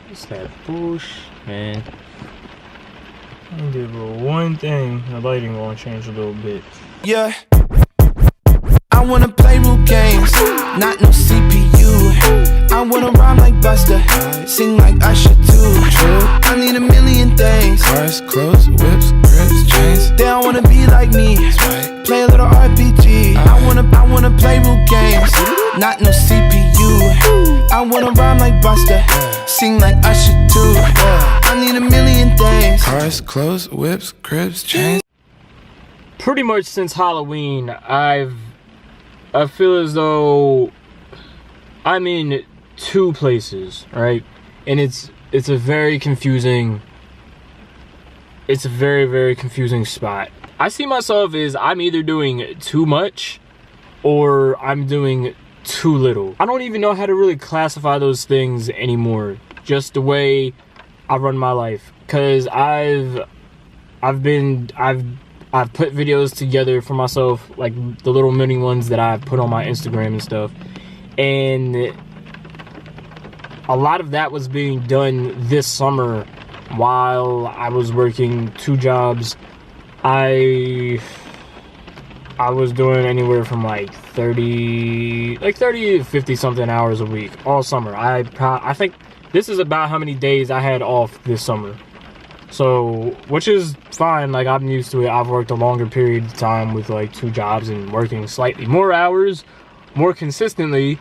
It's that bullshit, man. I did one thing. The lighting gonna change a little bit. Yeah. I wanna play real games, not no CPU. I wanna rhyme like Buster, sing like Usher too. I need a million things. Cars, clothes, whips, grips, chains. They all wanna be like me. Play a little RPG. I wanna play real games, not no CPU. I wanna rhyme like Buster, sing like Usher too. I need a million things. Cars, clothes, whips, grips, chains. Pretty much since Halloween, I feel as though I'm in two places, right? And it's a very confusing, it's a very, very confusing spot. I see myself as I'm either doing too much or I'm doing too little. I don't even know how to really classify those things anymore, just the way I run my life. Cause I've put videos together for myself, like the little mini ones that I put on my Instagram and stuff. And a lot of that was being done this summer while I was working 2 jobs. I was doing anywhere from like 30 to 50 something hours a week all summer. I think this is about how many days I had off this summer. So, which is fine, like I'm used to it. I've worked a longer period of time with like 2 jobs and working slightly more hours, more consistently,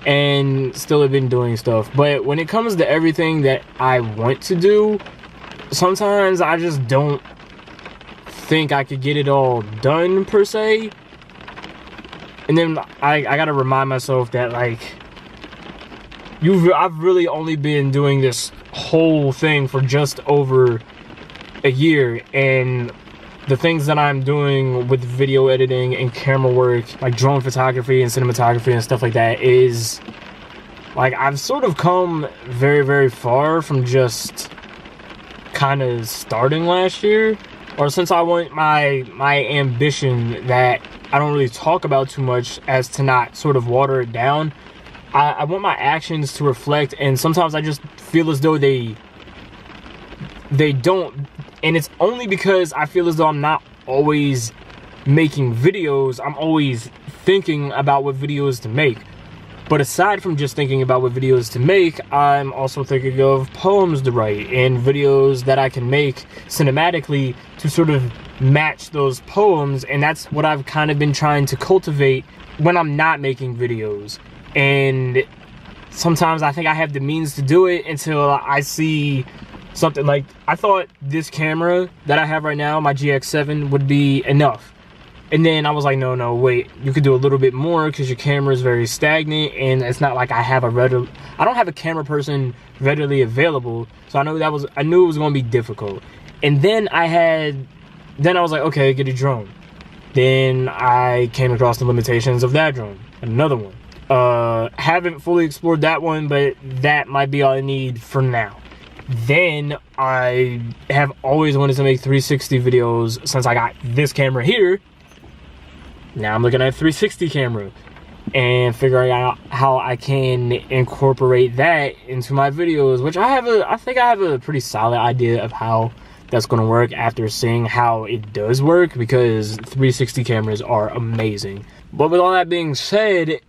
and still have been doing stuff. But when it comes to everything that I want to do, sometimes I just don't think I could get it all done per se. And then I gotta remind myself that like I've really only been doing this whole thing for just over a year, and the things that I'm doing with video editing and camera work, like drone photography and cinematography and stuff like that, is like I've sort of come very, very far from just kind of starting last year, or since I want my ambition that I don't really talk about too much as to not sort of water it down. I want my actions to reflect, and sometimes I just feel as though they don't, and it's only because I feel as though I'm not always making videos. I'm always thinking about what videos to make. But aside from just thinking about what videos to make, I'm also thinking of poems to write and videos that I can make cinematically to sort of match those poems, and that's what I've kind of been trying to cultivate when I'm not making videos. And sometimes I think I have the means to do it until I see something. Like, I thought this camera that I have right now, my GX7, would be enough. And then I was like, no, wait, you could do a little bit more because your camera is very stagnant, and it's not like I don't have a camera person readily available. So I knew it was going to be difficult. And then I was like, okay, get a drone. Then I came across the limitations of that drone. Another one. Haven't fully explored that one, but that might be all I need for now. Then I have always wanted to make 360 videos since I got this camera here. Now I'm looking at a 360 camera and figuring out how I can incorporate that into my videos, which I think I have a pretty solid idea of how that's going to work after seeing how it does work, because 360 cameras are amazing. But with all that being said,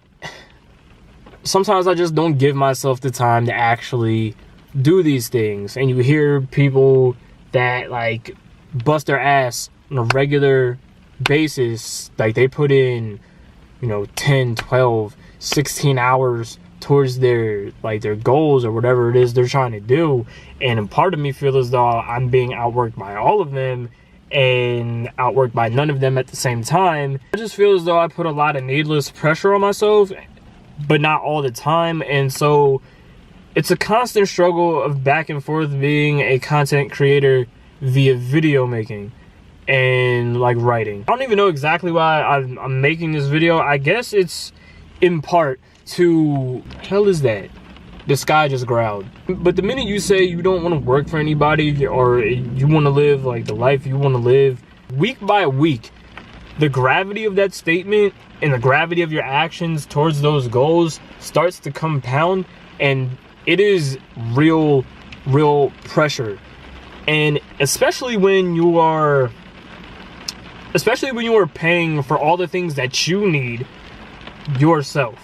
sometimes I just don't give myself the time to actually do these things. And you hear people that like bust their ass on a regular basis, like they put in, 10, 12, 16 hours towards their goals or whatever it is they're trying to do. And a part of me feels as though I'm being outworked by all of them and outworked by none of them at the same time. I just feel as though I put a lot of needless pressure on myself, but not all the time. And so it's a constant struggle of back and forth being a content creator via video making and like writing. I don't even know exactly why I'm making this video. I guess it's in part to, hell is that? The sky just growled. But the minute you say you don't want to work for anybody, or you want to live like the life you want to live, week by week, the gravity of that statement and the gravity of your actions towards those goals starts to compound, and it is real pressure. And especially when you are paying for all the things that you need yourself,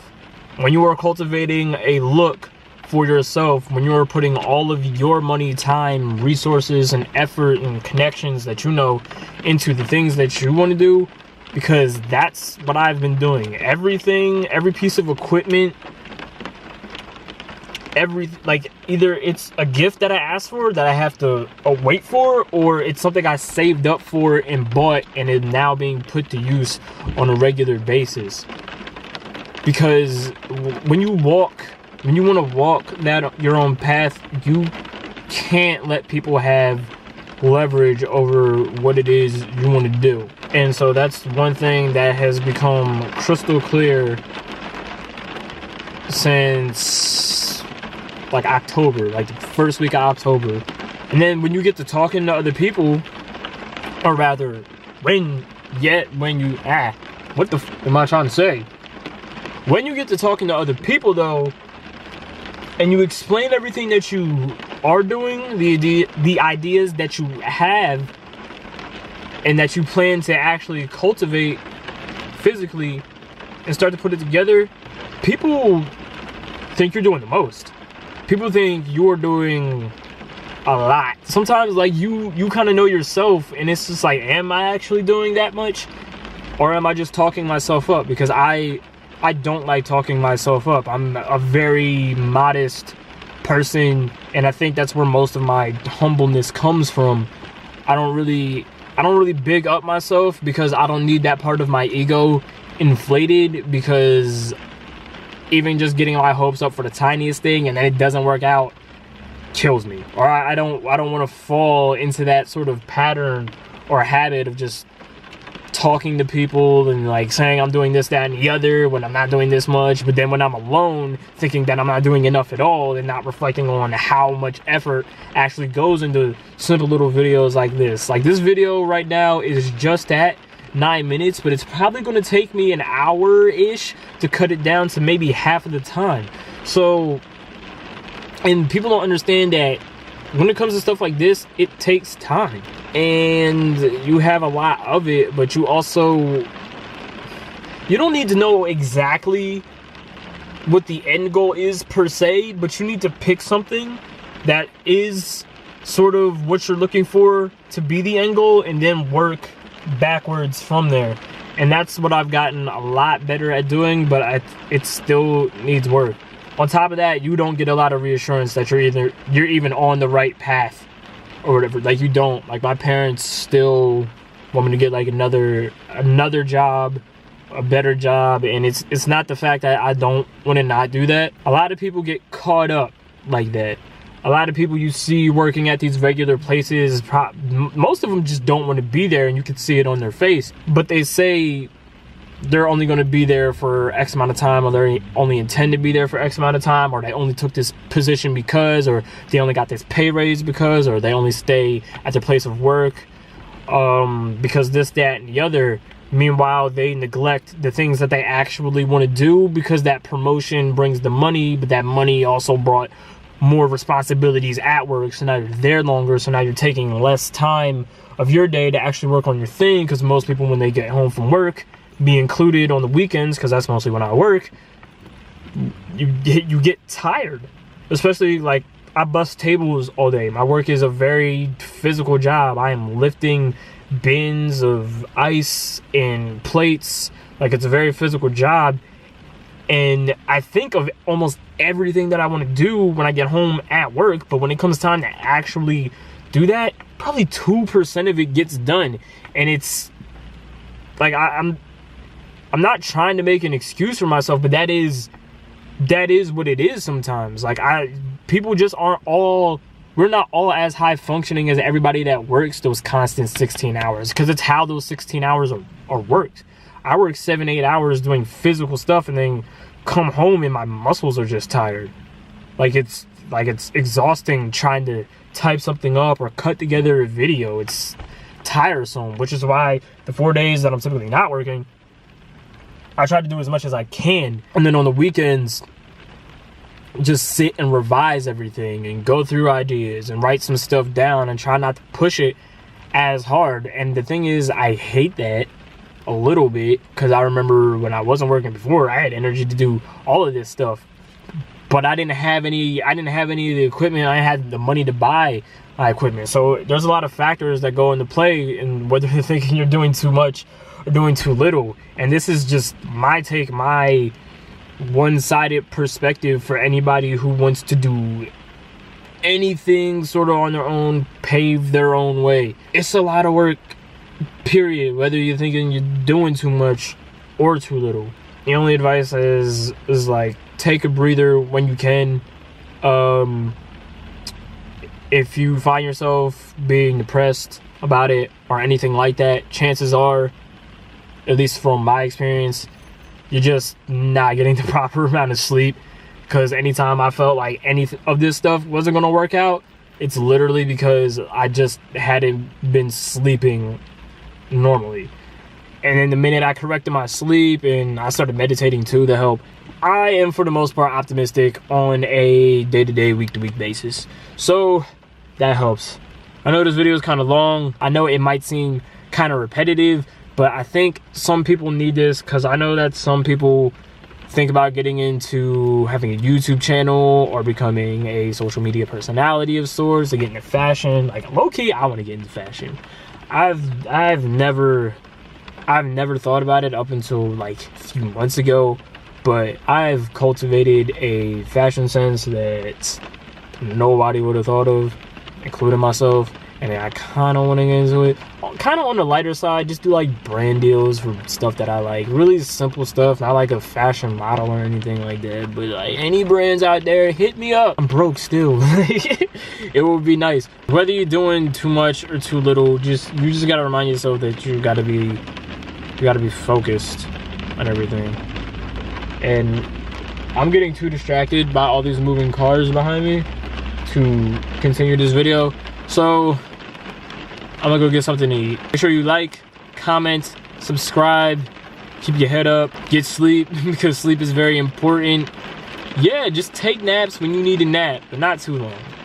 when you are cultivating a look for yourself, when you are putting all of your money, time, resources, and effort and connections that you know into the things that you want to do, because that's what I've been doing. Everything, every piece of equipment, either it's a gift that I asked for that I have to wait for, or it's something I saved up for and bought and is now being put to use on a regular basis. Because when you want to walk your own path, you can't let people have leverage over what it is you want to do. And so that's one thing that has become crystal clear since like October, like the first week of October. And then when you get to talking to other people, or rather, when you get to talking to other people though, and you explain everything that you are doing, the ideas that you have, and that you plan to actually cultivate physically and start to put it together, people think you're doing the most. People think you're doing a lot. Sometimes like you kind of know yourself, and it's just like, am I actually doing that much? Or am I just talking myself up? Because I don't like talking myself up. I'm a very modest person, and I think that's where most of my humbleness comes from. I don't really big up myself because I don't need that part of my ego inflated, because even just getting my hopes up for the tiniest thing and then it doesn't work out kills me. Or I don't want to fall into that sort of pattern or habit of just talking to people and like saying I'm doing this, that, and the other when I'm not doing this much, but then when I'm alone thinking that I'm not doing enough at all and not reflecting on how much effort actually goes into simple little videos like this. Like this video right now is just at 9 minutes, but it's probably going to take me an hour-ish to cut it down to maybe half of the time. So, and people don't understand that when it comes to stuff like this, it takes time. And you have a lot of it, but you don't need to know exactly what the end goal is per se, but you need to pick something that is sort of what you're looking for to be the end goal, and then work backwards from there. And that's what I've gotten a lot better at doing, but it still needs work. On top of that, you don't get a lot of reassurance that you're even on the right path or whatever. Like you don't. Like my parents still want me to get like another job, a better job, and it's not the fact that I don't want to not do that. A lot of people get caught up like that. A lot of people you see working at these regular places, most of them just don't want to be there, and you can see it on their face. But they say they're only going to be there for X amount of time, or they only intend to be there for X amount of time, or they only took this position because, or they only got this pay raise because, or they only stay at their place of work because this, that, and the other. Meanwhile, they neglect the things that they actually want to do because that promotion brings the money, but that money also brought more responsibilities at work, so now you're there longer, so now you're taking less time of your day to actually work on your thing, because most people, when they get home from work, me included on the weekends, because that's mostly when I work, you get tired. Especially like I bust tables all day. My work is a very physical job. I am lifting bins of ice and plates. Like it's a very physical job. And I think of almost everything that I want to do when I get home at work, but when it comes time to actually do that, probably 2% of it gets done. And it's like I'm not trying to make an excuse for myself, but that is what it is sometimes. Like people just we're not all as high functioning as everybody that works those constant 16 hours, because it's how those 16 hours are worked. I work 7-8 hours doing physical stuff and then come home and my muscles are just tired. Like it's exhausting trying to type something up or cut together a video. It's tiresome, which is why the 4 days that I'm typically not working, I try to do as much as I can. And then on the weekends, just sit and revise everything and go through ideas and write some stuff down and try not to push it as hard. And the thing is, I hate that a little bit, because I remember when I wasn't working before, I had energy to do all of this stuff, but I didn't have any of the equipment. I had the money to buy my equipment. So there's a lot of factors that go into play in whether you're thinking you're doing too much or doing too little. And this is just my take, my one-sided perspective for anybody who wants to do anything sort of on their own, pave their own way. It's a lot of work, period, whether you're thinking you're doing too much or too little. The only advice is like, take a breather when you can. If you find yourself being depressed about it or anything like that, chances are, at least from my experience, you're just not getting the proper amount of sleep. Because anytime I felt like any of this stuff wasn't going to work out, it's literally because I just hadn't been sleeping normally. And then the minute I corrected my sleep and I started meditating too to help, I am for the most part optimistic on a day-to-day, week-to-week basis. So that helps. I know this video is kind of long. I know it might seem kind of repetitive, but I think some people need this, because I know that some people think about getting into having a YouTube channel or becoming a social media personality of sorts, or getting into fashion. Like, low-key, I want to get into fashion. I've never thought about it up until like a few months ago, but I've cultivated a fashion sense that nobody would have thought of, including myself. And I kind of want to get into it, kind of on the lighter side, just do like brand deals for stuff that I like, really simple stuff, not like a fashion model or anything like that, but like any brands out there, hit me up. I'm broke still. It would be nice. Whether you're doing too much or too little, you just gotta remind yourself that you gotta be focused on everything. And I'm getting too distracted by all these moving cars behind me to continue this video, so I'm gonna go get something to eat. Make sure you like, comment, subscribe, keep your head up, get sleep, because sleep is very important. Yeah, just take naps when you need a nap, but not too long.